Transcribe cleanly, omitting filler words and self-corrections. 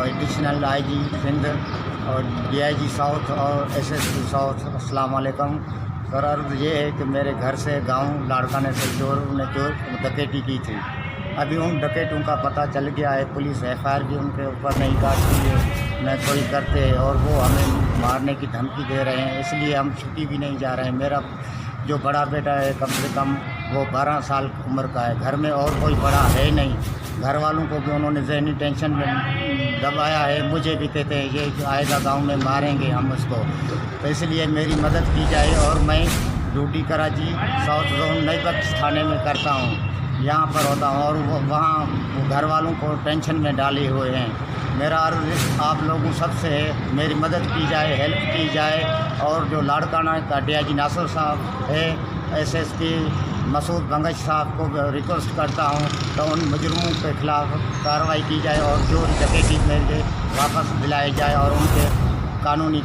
Additional IG Sindh और DIG south और SSP south, अस्सलाम वालेकुम। सर, अर्ज़ ये है कि मेरे घर से गांव लाड़काने से चोर ने डकैती की थी। अभी उन डकैतों का पता चल गया है, पुलिस एफआईआर भी उनके ऊपर नहीं काटती है, न कोई करते, और वो हमें मारने की धमकी दे रहे हैं, इसलिए हम छुट्टी भी नहीं जा रहे हैं। मेरा जो बड़ा बेटा है कम से कम वो 12 साल उम्र का है, घर में और कोई बड़ा है नहीं। घर वालों को भी उन्होंने ज़हनी टेंशन में दबाया है, मुझे भी कहते हैं ये आएगा गांव में मारेंगे हम उसको, तो इसलिए मेरी मदद की जाए। और मैं ड्यूटी कराची साउथ जोन नई बख्श थाने में करता हूँ, यहाँ पर होता हूँ, और वहाँ घर वालों को टेंशन में डाले हुए हैं। मेरा अर्ज़ आप लोगों सबसे है, मेरी मदद की जाए, हेल्प की जाए। और जो लाड़काना का डीआईजी नासिर साहब है, एसएसपी मसूद बंगश साहब को रिक्वेस्ट करता हूँ तो उन मुजरमों के खिलाफ़ कार्रवाई की जाए और जो डकैती मेरे वापस दिलाई जाए और उनके कानूनी